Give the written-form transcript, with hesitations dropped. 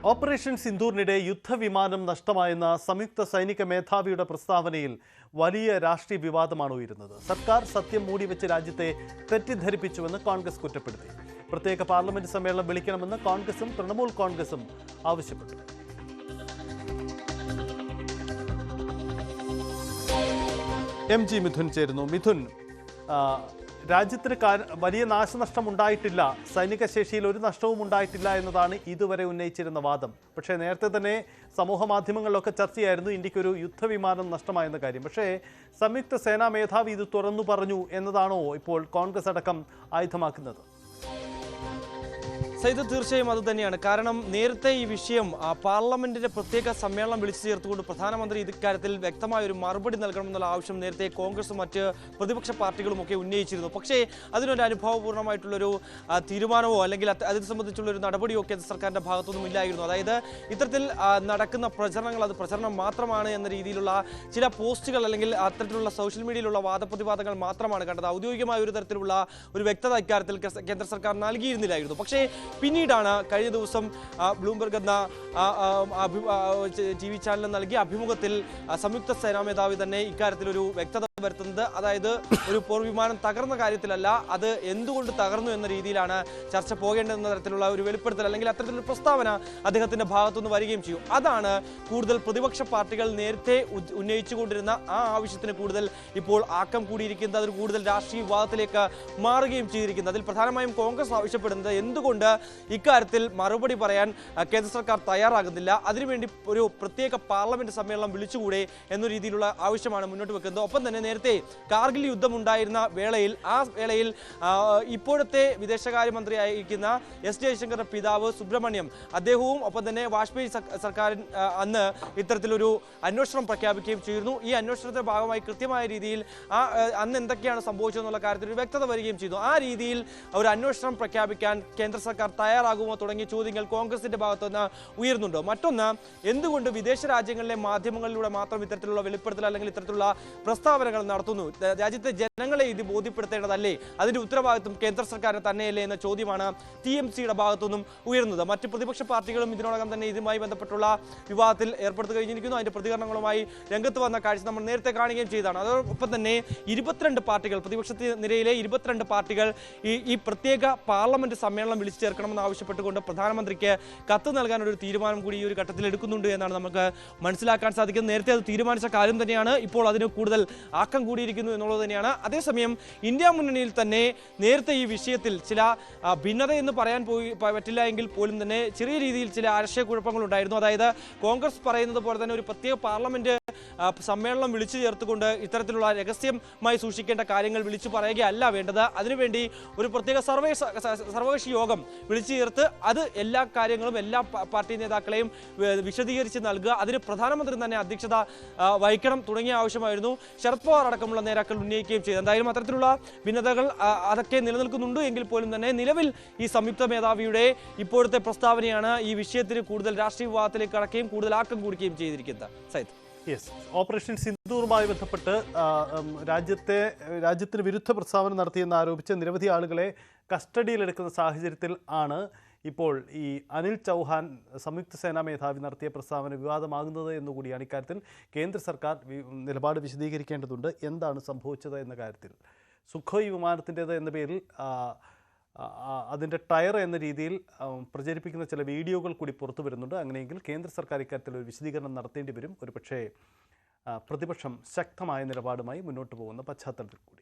Operation സിന്ദൂറിനിടെ യുദ്ധവിമാനം നഷ്ടമായെന്ന സംയുക്ത സൈനിക മേധാവിയുടെ പ്രസ്താവനയിൽ വലിയ രാഷ്ട്രീയ വിവാദമാണ് ഉയരുന്നത്. സർക്കാർ സത്യം മൂടിവെച്ച് രാജ്യത്തെ തെറ്റിദ്ധരിപ്പിച്ചുവെന്ന് കോൺഗ്രസ് കുറ്റപ്പെടുത്തി. പ്രത്യേക പാർലമെന്റ് സമ്മേളനം വിളിക്കണമെന്ന് കോൺഗ്രസും തൃണമൂൽ കോൺഗ്രസും ആവശ്യപ്പെട്ടു. MG മിഥുൻ ചേരുന്നു. മിഥുൻ, രാജ്യത്തിന് വലിയ നാശനഷ്ടം ഉണ്ടായിട്ടില്ല, സൈനിക ശേഷിയിൽ ഒരു നഷ്ടവും ഉണ്ടായിട്ടില്ല എന്നതാണ് ഇതുവരെ ഉന്നയിച്ചിരുന്ന വാദം. പക്ഷേ നേരത്തെ തന്നെ സമൂഹ മാധ്യമങ്ങളിലൊക്കെ ചർച്ചയായിരുന്നു ഇന്ത്യക്കൊരു യുദ്ധവിമാനം നഷ്ടമായെന്ന കാര്യം. പക്ഷേ സംയുക്ത സേനാ മേധാവി ഇത് തുറന്നു പറഞ്ഞു എന്നതാണോ ഇപ്പോൾ കോൺഗ്രസ് അടക്കം ആയുധമാക്കുന്നത്? സൈദ്, തീർച്ചയായും അത് തന്നെയാണ്. കാരണം നേരത്തെ ഈ വിഷയം പാർലമെന്റിന്റെ പ്രത്യേക സമ്മേളനം വിളിച്ചു ചേർത്തുകൊണ്ട് പ്രധാനമന്ത്രി ഇക്കാര്യത്തിൽ വ്യക്തമായ ഒരു മറുപടി നൽകണമെന്നുള്ള ആവശ്യം നേരത്തെ കോൺഗ്രസും മറ്റ് പ്രതിപക്ഷ പാർട്ടികളുമൊക്കെ ഉന്നയിച്ചിരുന്നു. പക്ഷേ അതിനൊരു അനുഭവപൂർണ്ണമായിട്ടുള്ളൊരു തീരുമാനമോ അല്ലെങ്കിൽ അതിനെ സംബന്ധിച്ചുള്ളൊരു നടപടിയോ കേന്ദ്ര സർക്കാരിന്റെ ഭാഗത്തൊന്നും ഇല്ലായിരുന്നു. അതായത് ഇത്തരത്തിൽ നടക്കുന്ന പ്രചരണങ്ങൾ അത് പ്രചരണം മാത്രമാണ് എന്ന രീതിയിലുള്ള ചില പോസ്റ്റുകൾ അല്ലെങ്കിൽ അത്തരത്തിലുള്ള സോഷ്യൽ മീഡിയയിലുള്ള വാദപ്രതിവാദങ്ങൾ മാത്രമാണ് കണ്ടത്. ഔദ്യോഗികമായ ഒരു തരത്തിലുള്ള ഒരു വ്യക്തത ഇക്കാര്യത്തിൽ കേന്ദ്ര സർക്കാർ നൽകിയിരുന്നില്ലായിരുന്നു. പക്ഷേ പിന്നീടാണ് കഴിഞ്ഞ ദിവസം ബ്ലൂംബർഗ് എന്ന TV ചാനലിന് നൽകിയ അഭിമുഖത്തിൽ സംയുക്ത സേനാ മേധാവി തന്നെ ഇക്കാര്യത്തിലൊരു വ്യക്തത വരുത്തുന്നത്. അതായത് ഒരു പോർ വിമാനം തകർന്ന കാര്യത്തിലല്ല, അത് എന്തുകൊണ്ട് തകർന്നു എന്ന രീതിയിലാണ് ചർച്ച പോകേണ്ടതെന്ന തരത്തിലുള്ള ഒരു വെളിപ്പെടുത്തൽ അല്ലെങ്കിൽ അത്തരത്തിലൊരു പ്രസ്താവന അദ്ദേഹത്തിന്റെ ഭാഗത്തുനിന്ന് വരികയും ചെയ്യും. അതാണ് കൂടുതൽ പ്രതിപക്ഷ പാർട്ടികൾ നേരത്തെ ഉന്നയിച്ചുകൊണ്ടിരുന്ന ആ ആവശ്യത്തിന് കൂടുതൽ ഇപ്പോൾ ആക്കം കൂടിയിരിക്കുന്നത്, അതൊരു കൂടുതൽ രാഷ്ട്രീയ വിവാദത്തിലേക്ക് മാറുകയും ചെയ്തിരിക്കുന്നത്. അതിൽ പ്രധാനമായും കോൺഗ്രസ് ആവശ്യപ്പെടുന്നത് എന്തുകൊണ്ട് ഇക്കാര്യത്തിൽ മറുപടി പറയാൻ കേന്ദ്ര സർക്കാർ തയ്യാറാകുന്നില്ല, അതിനുവേണ്ടി ഒരു പ്രത്യേക പാർലമെന്റ് സമ്മേളനം വിളിച്ചുകൂടെ എന്ന രീതിയിലുള്ള ആവശ്യമാണ് മുന്നോട്ട് വെക്കുന്നത്. ഒപ്പം തന്നെ നേരത്തെ കാർഗിൽ യുദ്ധം ഉണ്ടായിരുന്ന വേളയിൽ ഇപ്പോഴത്തെ വിദേശകാര്യമന്ത്രിയായിരിക്കുന്ന S ജയശങ്കറിന്റെ പിതാവ് സുബ്രഹ്മണ്യം അദ്ദേഹവും ഒപ്പം തന്നെ വാജ്പേയി സർക്കാരിൻ അന്ന് ഇത്തരത്തിലൊരു അന്വേഷണം പ്രഖ്യാപിക്കുകയും ചെയ്തിരുന്നു. ഈ അന്വേഷണത്തിന്റെ ഭാഗമായി കൃത്യമായ രീതിയിൽ അന്ന് എന്തൊക്കെയാണ് സംഭവിച്ചതെന്നുള്ള കാര്യത്തിൽ ഒരു വ്യക്തത വരികയും ചെയ്തു. ആ രീതിയിൽ ഒരു അന്വേഷണം പ്രഖ്യാപിക്കാൻ കേന്ദ്ര സർക്കാർ തയ്യാറാകുമോ തുടങ്ങിയ ചോദ്യങ്ങൾ കോൺഗ്രസിന്റെ ഭാഗത്തുനിന്ന് ഉയർന്നുണ്ടോ? മറ്റൊന്ന്, എന്തുകൊണ്ട് വിദേശ രാജ്യങ്ങളിലെ മാധ്യമങ്ങളിലൂടെ മാത്രം ഇത്തരത്തിലുള്ള വെളിപ്പെടുത്തൽ അല്ലെങ്കിൽ ഇത്തരത്തിലുള്ള പ്രസ്താവനകൾ നടത്തുന്നു? രാജ്യത്തെ ജനങ്ങളെ ഇത് ബോധ്യപ്പെടുത്തേണ്ടതല്ലേ? അതിന്റെ ഉത്തരവാദിത്വം കേന്ദ്ര സർക്കാരിന് തന്നെയല്ലേ എന്ന ചോദ്യമാണ് TMCയുടെ ഭാഗത്തുനിന്നും ഉയർന്നത്. മറ്റ് പ്രതിപക്ഷ പാർട്ടികളും ഇതിനോടകം തന്നെ ഇതുമായി ബന്ധപ്പെട്ടുള്ള വിവാദത്തിൽ ഏർപ്പെടുത്തി കഴിഞ്ഞിരിക്കുന്നു. അതിന്റെ പ്രതികരണങ്ങളുമായി രംഗത്ത് വന്ന കാഴ്ച നമ്മൾ നേരത്തെ കാണുകയും ചെയ്തതാണ്. അതോടൊപ്പം തന്നെ 22 പാർട്ടികൾ, പ്രതിപക്ഷ നിരയിലെ 22 പാർട്ടികൾ ഈ പ്രത്യേക പാർലമെന്റ് സമ്മേളനം വിളിച്ചു ചേർക്കണമെന്ന് ആവശ്യപ്പെട്ടുകൊണ്ട് പ്രധാനമന്ത്രിക്ക് കത്ത് നൽകാൻ ഒരു തീരുമാനം കൂടി ഈ ഒരു ഘട്ടത്തിൽ എടുക്കുന്നുണ്ട് എന്നാണ് നമുക്ക് മനസ്സിലാക്കാൻ സാധിക്കുന്നത്. നേരത്തെ അത് തീരുമാനിച്ച കാര്യം തന്നെയാണ്, ഇപ്പോൾ അതിന് കൂടുതൽ ആക്കം കൂടിയിരിക്കുന്നു എന്നുള്ളത് തന്നെയാണ്. അതേസമയം ഇന്ത്യ മുന്നണിയിൽ തന്നെ നേരത്തെ ഈ വിഷയത്തിൽ ചില ഭിന്നത എന്ന് പറയാൻ പറ്റില്ല എങ്കിൽ പോലും തന്നെ ചെറിയ രീതിയിൽ ചില ആശയക്കുഴപ്പങ്ങൾ ഉണ്ടായിരുന്നു. അതായത് കോൺഗ്രസ് പറയുന്നത് പോലെ തന്നെ ഒരു പ്രത്യേക പാർലമെന്റ് സമ്മേളനം വിളിച്ചു ചേർത്തുകൊണ്ട് ഇത്തരത്തിലുള്ള രഹസ്യമായി സൂക്ഷിക്കേണ്ട കാര്യങ്ങൾ വിളിച്ചു പറയുകയല്ല വേണ്ടത്. അതിനുവേണ്ടി ഒരു പ്രത്യേക സർവകക്ഷി യോഗം വിളിച്ചു ചേർത്ത് അത് എല്ലാ കാര്യങ്ങളും എല്ലാ പാർട്ടി നേതാക്കളെയും വിശദീകരിച്ച് നൽകുക, അതിന് പ്രധാനമന്ത്രി തന്നെ അധ്യക്ഷത വഹിക്കണം തുടങ്ങിയ ആവശ്യമായിരുന്നു ശരത് പവാർ അടക്കമുള്ള നേതാക്കൾ ഉന്നയിക്കുകയും ചെയ്തു. എന്തായാലും അത്തരത്തിലുള്ള ഭിന്നതകൾ അതൊക്കെ നിലനിൽക്കുന്നുണ്ട് എങ്കിൽ പോലും തന്നെ നിലവിൽ ഈ സംയുക്ത മേധാവിയുടെ ഇപ്പോഴത്തെ പ്രസ്താവനയാണ് ഈ വിഷയത്തിന് കൂടുതൽ രാഷ്ട്രീയ വിവാദത്തിലേക്ക് കടക്കുകയും കൂടുതൽ ആക്കം കൂടിക്കുകയും ചെയ്തിരിക്കുന്നത്. സൈദ്, ഓപ്പറേഷൻ സിന്ദൂറുമായി ബന്ധപ്പെട്ട് രാജ്യത്തിന് വിരുദ്ധ പ്രസ്താവന നടത്തിയെന്ന് ആരോപിച്ച് നിരവധി ആളുകളെ കസ്റ്റഡിയിലെടുക്കുന്ന സാഹചര്യത്തിൽ ആണ് ഇപ്പോൾ ഈ അനിൽ ചൗഹാൻ സംയുക്ത സേനാ മേധാവി നടത്തിയ പ്രസ്താവന വിവാദമാകുന്നത് എന്നുകൂടിയാണ്. ഇക്കാര്യത്തിൽ കേന്ദ്ര സർക്കാർ നിലപാട് വിശദീകരിക്കേണ്ടതുണ്ട്. എന്താണ് സംഭവിച്ചത് എന്ന കാര്യത്തിൽ സുഖോയ് വിമാനത്തിൻ്റേത് എന്ന പേരിൽ അതിൻ്റെ ടയർ എന്ന രീതിയിൽ പ്രചരിപ്പിക്കുന്ന ചില വീഡിയോകൾ കൂടി പുറത്തു വരുന്നുണ്ട്. അങ്ങനെയെങ്കിൽ കേന്ദ്ര സർക്കാർ ഇക്കാര്യത്തിൽ ഒരു വിശദീകരണം നടത്തേണ്ടി വരും. ഒരുപക്ഷേ പ്രതിപക്ഷം ശക്തമായ നിലപാടുമായി മുന്നോട്ട് പോകുന്ന പശ്ചാത്തലത്തിൽ കൂടി.